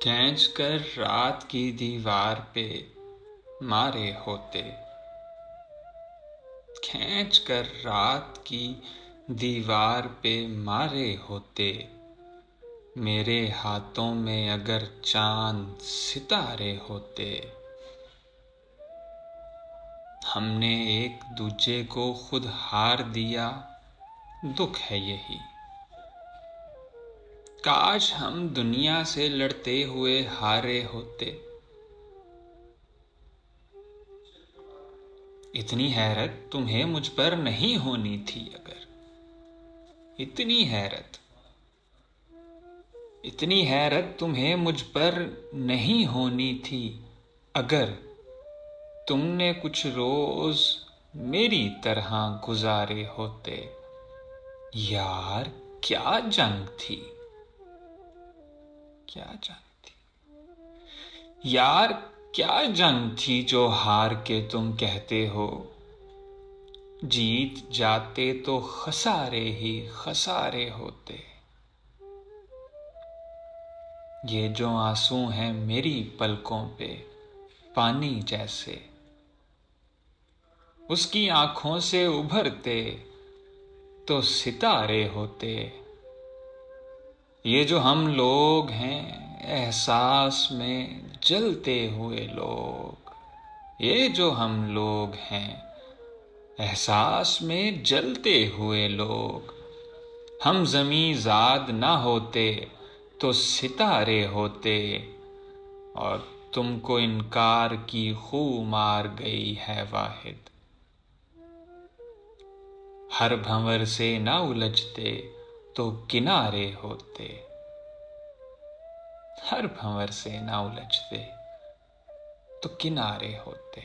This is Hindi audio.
खींच कर रात की दीवार पे मारे होते। खींच कर रात की दीवार पे मारे होते। मेरे हाथों में अगर चांद सितारे होते। हमने एक दूजे को खुद हार दिया, दुख है यही। काश हम दुनिया से लड़ते हुए हारे होते। इतनी हैरत तुम्हें मुझ पर नहीं होनी थी अगर। इतनी हैरत तुम्हें मुझ पर नहीं होनी थी अगर तुमने कुछ रोज मेरी तरह गुजारे होते। यार क्या जंग थी, क्या जंग थी यार, क्या जंग थी जो हार के तुम कहते हो। जीत जाते तो खसारे ही खसारे होते। ये जो आंसू हैं मेरी पलकों पे पानी जैसे, उसकी आंखों से उभरते तो सितारे होते। ये जो हम लोग हैं एहसास में जलते हुए लोग, ये जो हम लोग हैं एहसास में जलते हुए लोग। हम ज़मीं ज़ाद ना होते तो सितारे होते। और तुमको इनकार की खू मार गई है वाहिद। हर भंवर से ना उलझते तो किनारे होते। हर भंवर से ना उलझते तो किनारे होते।